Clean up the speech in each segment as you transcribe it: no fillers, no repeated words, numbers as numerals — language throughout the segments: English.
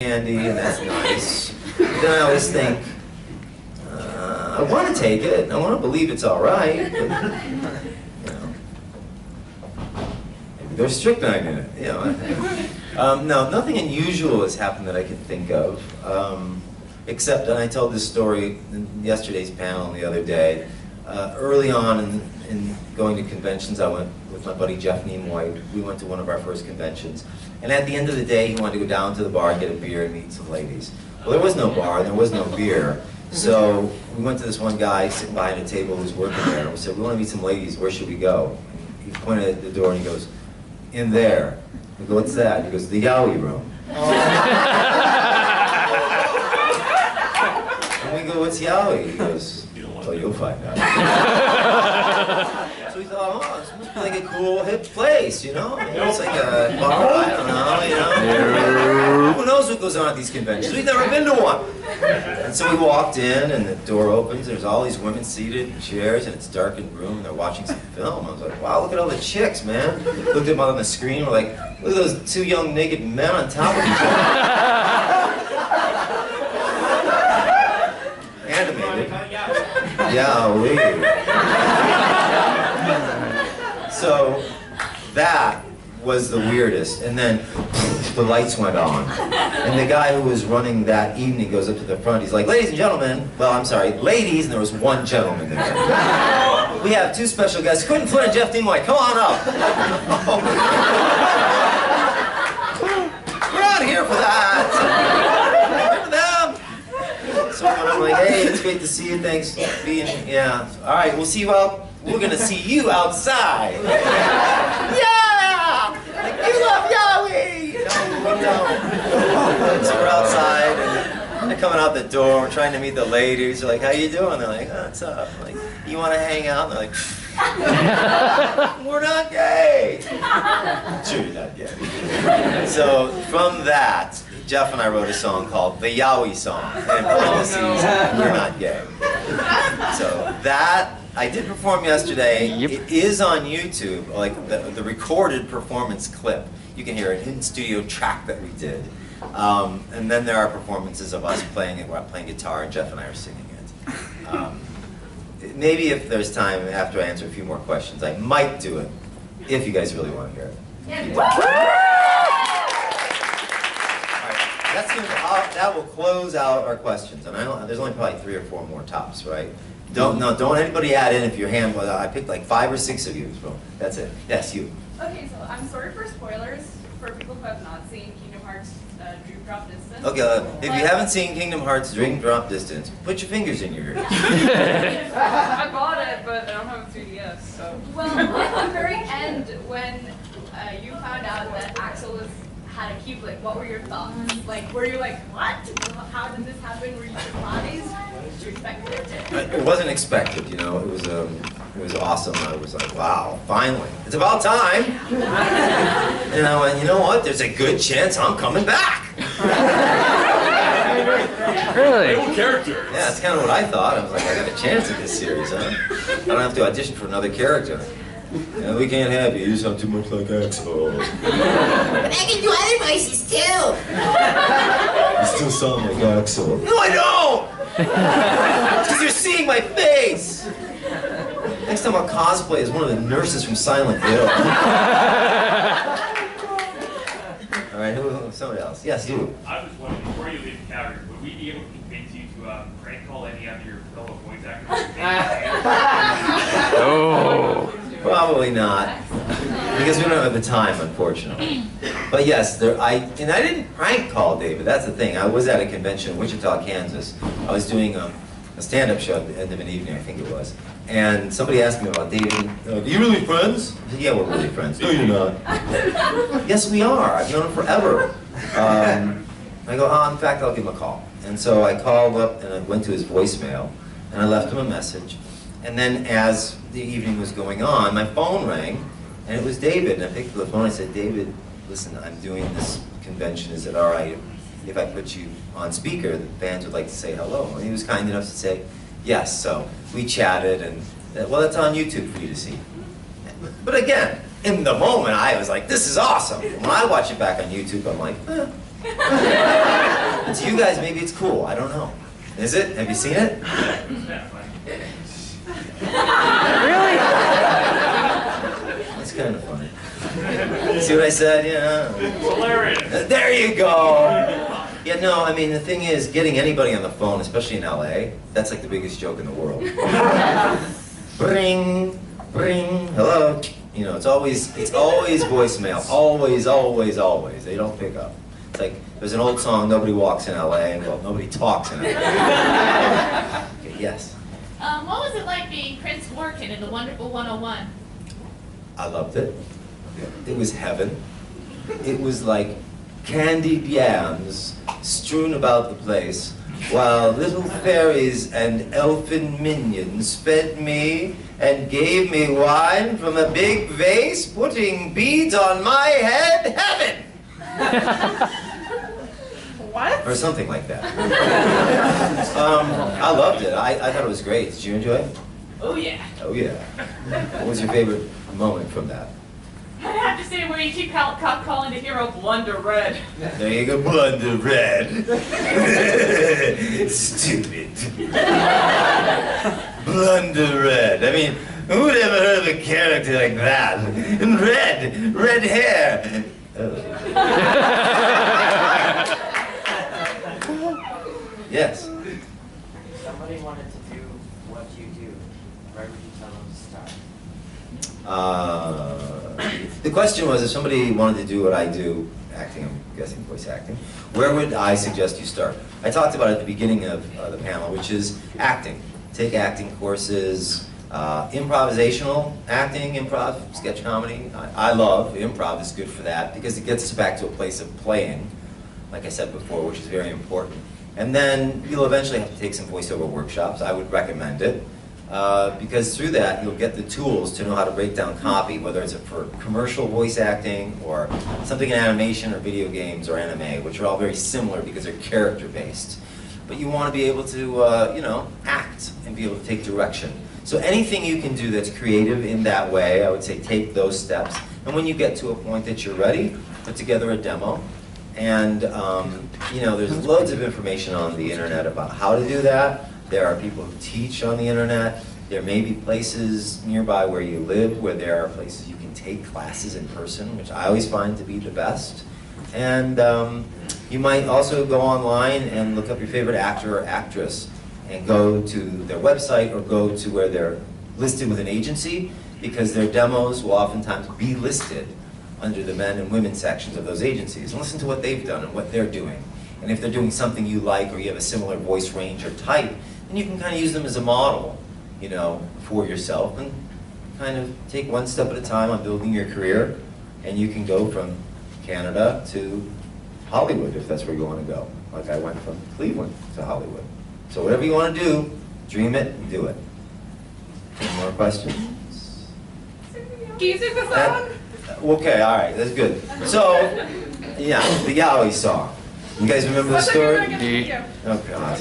candy, and that's nice. But then I always think, I want to take it, I want to believe it's all right, but, you know, maybe there's strychnine in it, you know. No, nothing unusual has happened that I can think of, except, and I told this story in yesterday's panel and the other day, early on in going to conventions, I went with my buddy Jeff Nimoy. We went to one of our first conventions. And at the end of the day, he wanted to go down to the bar, get a beer, and meet some ladies. Well, there was no bar, there was no beer. So we went to this one guy sitting behind a table who's working there. And we said, we want to meet some ladies, where should we go? And he pointed at the door and he goes, in there. We go, what's that? He goes, the yaoi room. And we go, what's yaoi? He goes, well, you'll find out. So we thought, oh, this must be like a cool, hip place, you know? Maybe it's like a bar, I don't know, you know? Who knows what goes on at these conventions? We've never been to one. And so we walked in, and the door opens, there's all these women seated in chairs, and it's dark in the room, and they're watching some film. I was like, wow, look at all the chicks, man. Looked at them on the screen, we're like, look at those two young naked men on top of each other. Animated. Yeah, so that was the weirdest, and then the lights went on, and the guy who was running that evening goes up to the front. He's like, ladies and gentlemen, well, I'm sorry, ladies, and there was one gentleman there. We have two special guests, Quinton Flynn and Jeff Nimoy. Come on up. We're not here for that. Here for them. So I'm like, hey, it's great to see you. Thanks for being here. Yeah. All right, we'll see you out. We're gonna see you outside. Yeah! Like, you love yaoi! No. So we're outside, and they're coming out the door. We're trying to meet the ladies. They're like, how you doing? They're like, oh, what's up? I'm like, you want to hang out? And they're like, we're not gay. Sure, you're not gay. So from that, Jeff and I wrote a song called the Yaoi Song. And in parentheses, we're not gay. So that. I did perform yesterday. Yep. It is on YouTube, like the recorded performance clip. You can hear an in-studio track that we did. And then there are performances of us playing it, where I'm playing guitar and Jeff and I are singing it. Maybe if there's time after I answer a few more questions, I might do it, if you guys really want to hear it. Yeah. Right. That will close out our questions. And there's only probably 3 or 4 more tops, right? Don't anybody add in if your hand was. I picked like 5 or 6 of you, so that's it. Yes, you. Okay, so I'm sorry for spoilers for people who have not seen Kingdom Hearts Dream Drop Distance. Okay, if you haven't seen Kingdom Hearts Dream Drop Distance, put your fingers in your ears. I bought it, but I don't have a 3DS, so. Well, at the very end, when you found out that Axel had a Keyblade, what were your thoughts? Like, were you like, what? How did this happen? Were you surprised? Did you expect it? It wasn't expected, you know. It was awesome. I was like, wow, finally, it's about time. And I went, you know what? There's a good chance I'm coming back. Really? Real character. Yeah, that's kind of what I thought. I was like, I got a chance in this series, huh? I don't have to audition for another character. Yeah, we can't have you. You sound too much like Axel. But I can do other voices too. You still sound like Axel. No, I don't! Because you're seeing my face! Next time I'll cosplay as one of the nurses from Silent Hill. Alright, somebody else. Yes, you. I was wondering, before you leave the category, would we be able to convince you to prank call any of your fellow voice actors? Oh. Probably not, because we don't have the time, unfortunately. But yes, I didn't prank call David. That's the thing. I was at a convention in Wichita, Kansas. I was doing a stand-up show at the end of an evening, I think it was. And somebody asked me about David. Are you really friends? I said, yeah, we're really friends. No, you're not. Yes, we are. I've known him forever. I go, oh, in fact, I'll give him a call. And so I called up and I went to his voicemail and I left him a message. And then as the evening was going on, my phone rang, and it was David. And I picked up the phone and I said, David, listen, I'm doing this convention. Is it all right if I put you on speaker? The fans would like to say hello. And he was kind enough to say yes. So we chatted, and well, that's on YouTube for you to see. But again, in the moment, I was like, this is awesome. When I watch it back on YouTube, I'm like, eh. To you guys, maybe it's cool. I don't know. Is it? Have you seen it? Really? It's kind of funny. See what I said? Yeah. Hilarious. There you go. Yeah, no, I mean, the thing is, getting anybody on the phone, especially in LA, that's like the biggest joke in the world. Bring, bring, hello. You know, it's always voicemail. Always, always, always. They don't pick up. It's like, there's an old song, nobody walks in LA, well, nobody talks in LA. Okay, yes. What was it like being Prince Morgan in The Wonderful 101? I loved it. It was heaven. It was like candied yams strewn about the place, while little fairies and elfin minions fed me and gave me wine from a big vase, putting beads on my head. Heaven! What? Or something like that. I loved it. I thought it was great. Did you enjoy it? Oh yeah. Oh yeah. What was your favorite moment from that? I'd have to say where you keep calling the hero Blunder Red. There you go, Blunder Red. Stupid. Blunder Red. I mean, who would ever heard of a character like that? And red hair. Yes. If somebody wanted to do what you do, where would you tell them to start? The question was, if somebody wanted to do what I do, acting, I'm guessing voice acting, where would I suggest you start? I talked about it at the beginning of the panel, which is acting. Take acting courses, improvisational acting, improv, sketch comedy. I love improv. Is good for that because it gets us back to a place of playing, like I said before, which is very important. And then you'll eventually have to take some voiceover workshops. I would recommend it. Because through that, you'll get the tools to know how to break down copy, whether it's for commercial voice acting or something in animation or video games or anime, which are all very similar because they're character-based. But you want to be able to, you know, act and be able to take direction. So anything you can do that's creative in that way, I would say take those steps. And when you get to a point that you're ready, put together a demo. And, you know, there's loads of information on the internet about how to do that. There are people who teach on the internet. There may be places nearby where you live where there are places you can take classes in person, which I always find to be the best. And you might also go online and look up your favorite actor or actress and go to their website or go to where they're listed with an agency, because their demos will oftentimes be listed under the men and women sections of those agencies, and listen to what they've done and what they're doing. And if they're doing something you like or you have a similar voice range or type, then you can kind of use them as a model, you know, for yourself, and kind of take one step at a time on building your career, and you can go from Canada to Hollywood if that's where you want to go. Like I went from Cleveland to Hollywood. So whatever you want to do, dream it and do it. Any more questions? Can you sing the song? Okay, all right, that's good. So, yeah, the Yowie song. You guys remember the story? Oh, God.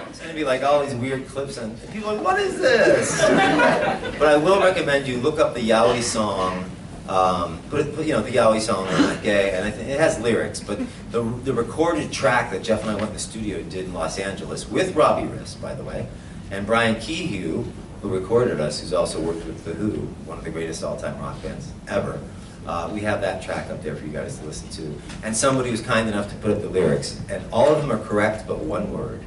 It's going to be like all these weird clips, and people are like, what is this? But I will recommend you look up the Yowie song. Put you know, the Yowie song on Gay, and I think it has lyrics, but the recorded track that Jeff and I went in the studio and did in Los Angeles, with Robbie Riss, by the way, and Brian Kehew, who recorded us, who's also worked with The Who, one of the greatest all-time rock bands ever. We have that track up there for you guys to listen to. And somebody was kind enough to put up the lyrics, and all of them are correct but one word.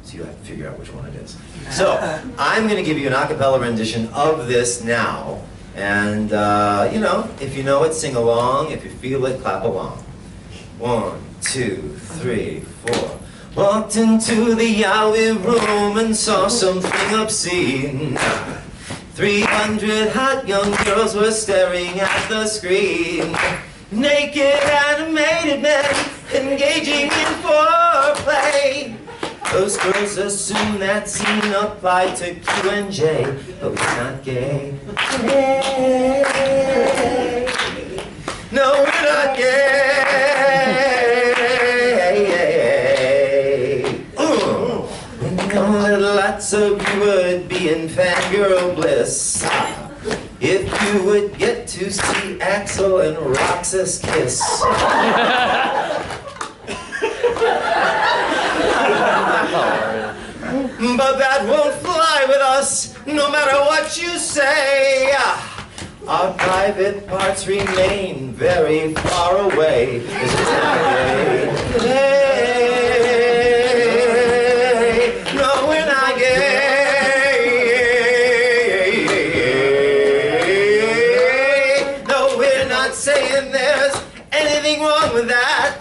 So you have to figure out which one it is. So, I'm going to give you an a cappella rendition of this now. And, you know, if you know it, sing along. If you feel it, clap along. 1, 2, 3, 4. Walked into the Yowie room and saw something obscene. 300 hot young girls were staring at the screen. Naked animated men engaging in foreplay. Those girls assume that scene applied to Q and J, but we're not gay. Hey. No, we're not gay. We know that lots of you would be in fangirl bliss if you would get to see Axl and Roxas kiss. that won't fly with us, no matter what you say. Our private parts remain very far away. This is hey, no, we're not gay. No, we're not saying there's anything wrong with that.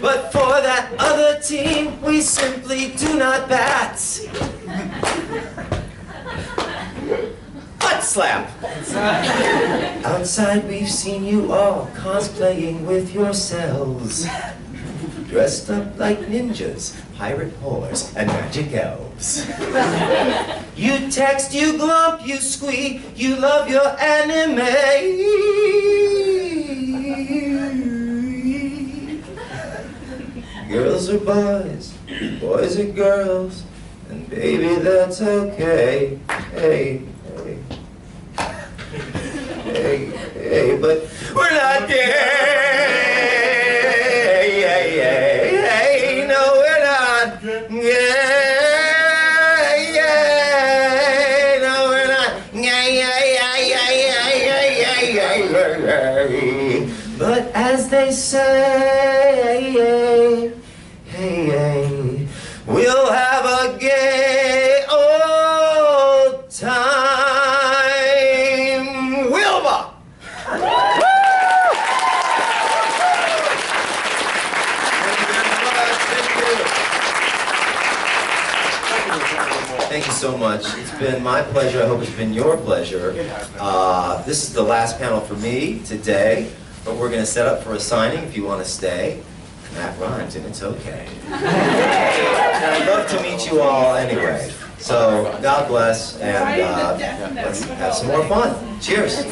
But for that other team, we simply do not bat. Butt slap! Outside we've seen you all cosplaying with yourselves. Dressed up like ninjas, pirate whores, and magic elves. You text, you glump, you squeak, you love your anime. Girls are boys, boys are girls, and baby, that's okay. Hey, hey, hey, hey, but we're not gay. Hey, hey, hey, no, we're not gay. No, we're not gay. But as they say, hey, we'll have a gay old time. Wilma! Thank you so much. It's been my pleasure. I hope it's been your pleasure. This is the last panel for me today, but we're going to set up for a signing if you want to stay. That rhymes, and it's okay. And I'd love to meet you all anyway. So, God bless, and let's have some more fun. Cheers.